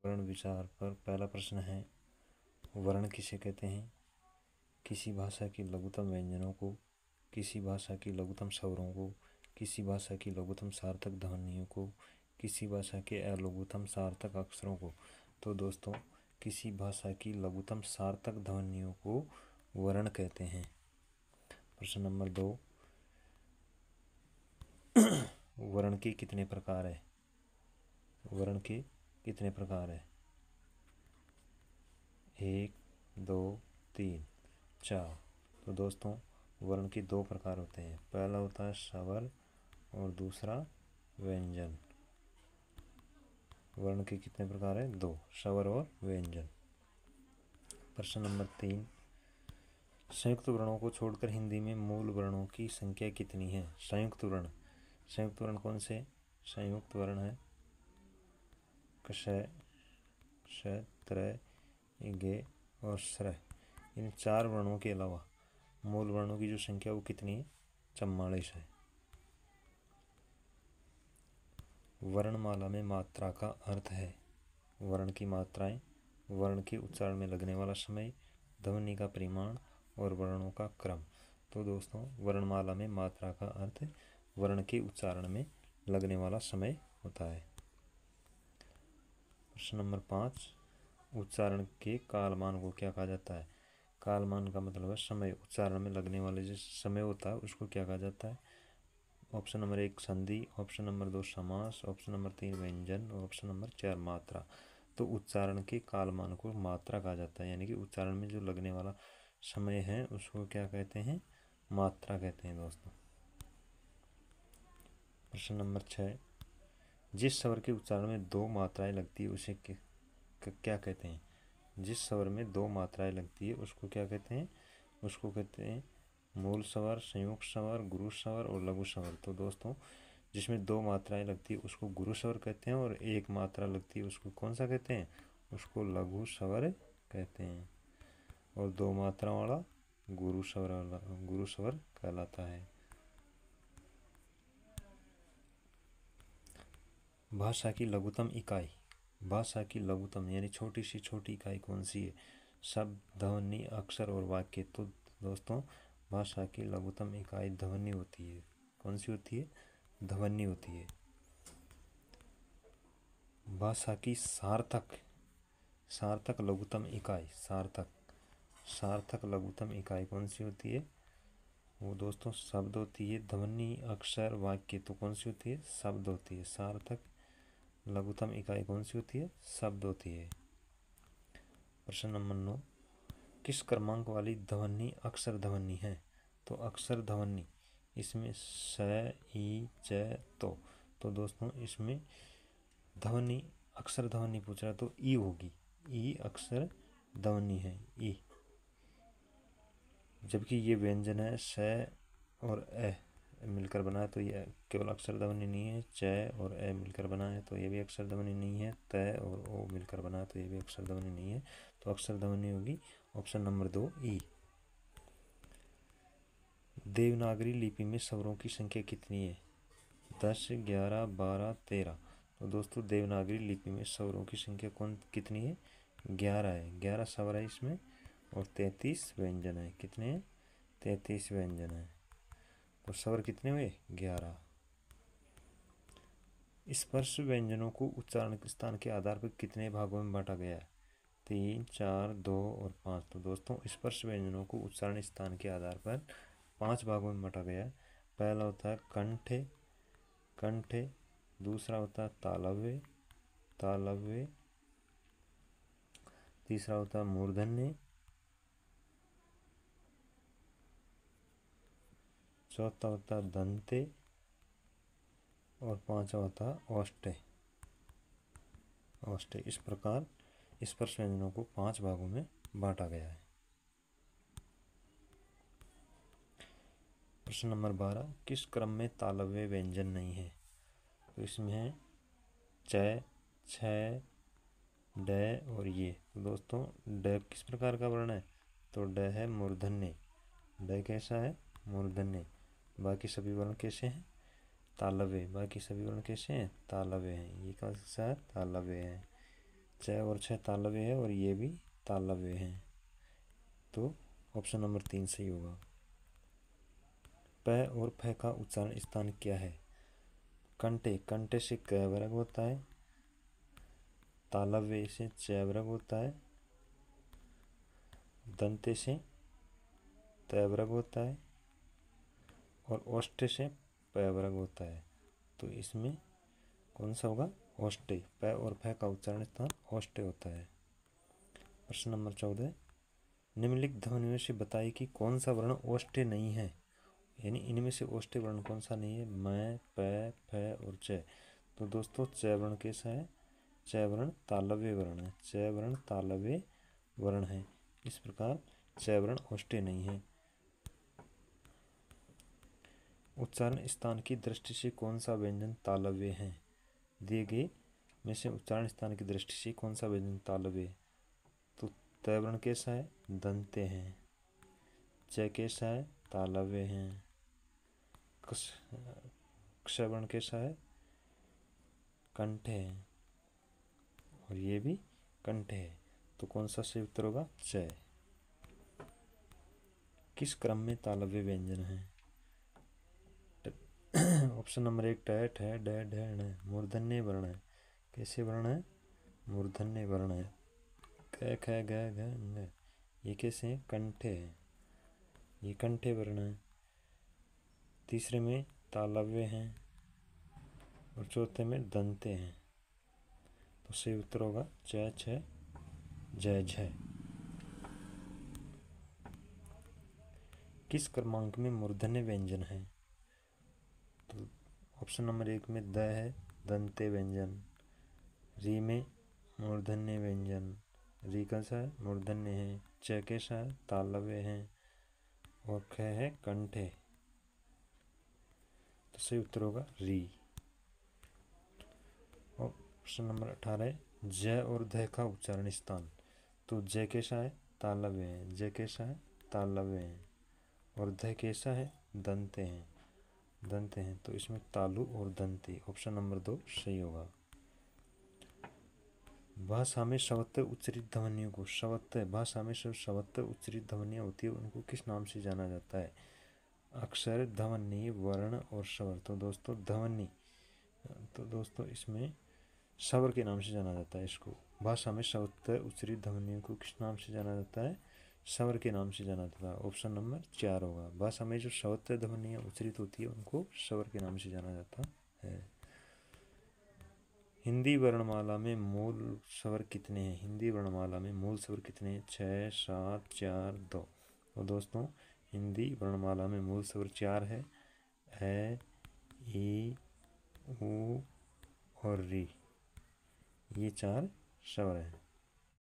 वर्ण विचार पर पहला प्रश्न है, वर्ण किसे कहते हैं? किसी भाषा की लघुतम व्यंजनों को, किसी भाषा की लघुतम स्वरों को, किसी भाषा की लघुतम सार्थक ध्वनियों को, किसी भाषा के अलघुतम सार्थक अक्षरों को। तो दोस्तों, किसी भाषा की लघुतम सार्थक ध्वनियों को वर्ण कहते हैं। प्रश्न नंबर 2, वर्ण के कितने प्रकार है? वर्ण के कितने प्रकार है? 1, 2, 3, 4। तो दोस्तों, वर्ण के 2 प्रकार होते हैं। पहला होता है स्वर और दूसरा व्यंजन। वर्ण के कितने प्रकार है? 2, स्वर और व्यंजन। प्रश्न नंबर 3, संयुक्त वर्णों को छोड़कर हिंदी में मूल वर्णों की संख्या कितनी है? संयुक्त वर्ण। संयुक्त वर्ण कौन से? संयुक्त वर्ण है कष, श, त्र, गे और स्र। इन 4 वर्णों के अलावा मूल वर्णों की जो संख्या वो कितनी है? 44 है। वर्णमाला में मात्रा का अर्थ है। वर्ण की मात्राएं, वर्ण के उच्चारण में लगने वाला समय, ध्वनि का परिमाण और वर्णों का क्रम। तो दोस्तों, वर्णमाला में मात्रा का अर्थ वर्ण के उच्चारण में लगने वाला समय होता है। प्रश्न नंबर 5, उच्चारण के कालमान को क्या कहा जाता है? कालमान का मतलब है समय। उच्चारण में लगने वाले जो समय होता है उसको क्या कहा जाता है? ऑप्शन नंबर 1 संधि, ऑप्शन नंबर 2 समास, ऑप्शन नंबर 3 व्यंजन और ऑप्शन नंबर 4 मात्रा। तो उच्चारण के कालमान को मात्रा कहा जाता है, यानी कि उच्चारण में जो लगने वाला समय है उसको क्या कहते हैं? मात्रा कहते हैं दोस्तों। प्रश्न नंबर 6, जिस स्वर के उच्चारण में 2 मात्राएं लगती है उसे क्या कहते हैं? जिस स्वर में 2 मात्राएं लगती है उसको क्या कहते हैं? उसको कहते हैं मूल स्वर, संयुक्त स्वर, गुरु स्वर और लघु स्वर। तो दोस्तों, जिसमें 2 मात्राएं लगती है उसको गुरु स्वर कहते हैं और 1 मात्रा लगती है उसको कौन सा कहते हैं? उसको लघु स्वर कहते हैं। और 2 मात्रा वाला गुरु स्वर कहलाता है। भाषा की लघुतम इकाई। भाषा की लघुतम यानी छोटी से छोटी इकाई कौन सी है? शब्द, ध्वनि, अक्षर और वाक्य। तो दोस्तों, भाषा की लघुतम इकाई ध्वनि होती है। कौन सी होती है? ध्वनि होती है। भाषा की सार्थक लघुतम इकाई, सार्थक लघुतम इकाई कौन सी होती है? वो दोस्तों शब्द होती है। ध्वनि, अक्षर, वाक्य तो कौन सी होती है? शब्द होती है। सार्थक लघुतम इकाई कौन सी होती है? शब्द होती है। प्रश्न नंबर 9, किस क्रमांक वाली ध्वनि अक्षर ध्वनि है? तो अक्षर ध्वनि इसमें स, ई, च, तो दोस्तों इसमें ध्वनि अक्षर ध्वनि पूछ रहा है तो ई होगी। ई अक्षर ध्वनि है, ई। जबकि ये व्यंजन है स और ए मिलकर बना है तो ये केवल अक्षर ध्वनि नहीं है। च और ए मिलकर बना है तो ये भी अक्षर ध्वनि नहीं है। त और ओ मिलकर बना है तो ये भी अक्षर ध्वनि नहीं है। तो अक्षर ध्वनि होगी ऑप्शन नंबर 2 ई। देवनागरी लिपि में स्वरों की संख्या कितनी है? 10, 11, 12, 13। तो दोस्तों, देवनागरी लिपि में स्वरों की संख्या कितनी है? 11 है। 11 स्वर है इसमें और 33 व्यंजन है। कितने हैं? 33 व्यंजन है। तो स्वर कितने हुए? 11। स्पर्श व्यंजनों को उच्चारण स्थान के आधार पर कितने भागों में बांटा गया है? 3, 4, 2 और 5। तो दोस्तों, स्पर्श व्यंजनों को उच्चारण स्थान के आधार पर 5 भागों में बांटा गया है। पहला होता है कंठ, दूसरा होता है तालव्य, तीसरा होता है मूर्धन्य, चौथा होता है दंते और पांचवा होता है औष्टे। इस प्रकार स्पर्श व्यंजनों को 5 भागों में बांटा गया है। प्रश्न नंबर 12, किस क्रम में तालव्य व्यंजन नहीं है? तो इसमें है च, छ, ड और ये। तो दोस्तों, ड किस प्रकार का वर्ण है? तो ड है मूर्धन्य। ड कैसा है? मूर्धन्य। बाकी सभी वर्ण कैसे हैं? तालव्य। बाकी सभी वर्ण कैसे हैं? तालव्य हैं। ये कैसा है? तालव्य है। च और छ तालव्य है और ये भी तालव्य है, तो ऑप्शन नंबर 3 सही होगा। प और फ का उच्चारण स्थान क्या है? कंठे, कंठे से क वर्ग होता है, तालव्य से च वर्ग होता है, दंते से त वर्ग होता है और ओष्ठे से प वर्ग होता है, तो इसमें कौन सा होगा? ओष्ठे। प और फ का उच्चारण स्थान ओष्ठे होता है। प्रश्न नंबर 14, निम्नलिखित ध्वनियों से बताइए कि कौन सा वर्ण ओष्ठे नहीं है, यानी इनमें से ओष्ठे वर्ण कौन सा नहीं है? मैं, प, फ और च। तो दोस्तों च वर्ण कैसा है? च वर्ण तालव्य वर्ण है, च वर्ण तालव्य वर्ण है, इस प्रकार च वर्ण ओष्ठे नहीं है। उच्चारण स्थान की दृष्टि से कौन सा व्यंजन तालव्य है? दिए गए में से उच्चारण स्थान की दृष्टि से कौन सा व्यंजन तालव्य है? तो त वर्ण कैसा है? दंते हैं। च कैसा है? तालव्य है। क्ष वर्ण कैसा है? कंठ है और ये भी कंठ है, तो कौन सा सही उत्तर होगा? च। किस क्रम में तालव्य व्यंजन है? ऑप्शन नंबर 1 ट, ठ, ड, ढ, ण मूर्धन्य वर्ण है। कैसे वर्ण है? मूर्धन्य वर्ण है। क, ख, ग, घ, ङ ये कैसे हैं? कंठे हैं, ये कंठे वर्ण है। तीसरे में तालव्य हैं और चौथे में दंते हैं, तो सही उत्तर होगा च, छ, ज, झ। किस क्रमांक में मूर्धन्य व्यंजन है? तो ऑप्शन नंबर 1 में द है, दंते व्यंजन। री में मूर्धन्य व्यंजन, री कैसा है? मूर्धन्य है। च कैसा है? तालव्य है और ख है कंठे, तो सही उत्तर होगा री। ऑप्शन नंबर 18 है ज और ध का उच्चारण स्थान। तो ज कैसा है? तालव्य है। ज कैसा है? तालव्य है और ध कैसा है? दंते हैं, दंते हैं, तो इसमें तालु और दंते, ऑप्शन नंबर 2 सही होगा। भाषा में स्वतः उच्चरित ध्वनियों को, स्वतः भाषा में स्वतः उच्चरित ध्वनियाँ होती है उनको किस नाम से जाना जाता है? अक्षर, ध्वनि, वर्ण और स्वर। तो दोस्तों इसमें स्वर के नाम से जाना जाता है इसको। भाषा में स्वतः उच्चरित ध्वनियों को किस नाम से जाना जाता है? स्वर के नाम से जाना जाता है, ऑप्शन नंबर 4 होगा। भाषा में जो स्वतः ध्वनियाँ उच्चरित होती है उनको स्वर के नाम से जाना जाता है। हिंदी वर्णमाला में मूल स्वर कितने हैं? हिंदी वर्णमाला में मूल स्वर कितने हैं? 6, 7, 4, 2। तो दोस्तों हिंदी वर्णमाला में मूल स्वर 4 है, ए, ई, उ और री, ये 4 स्वर हैं।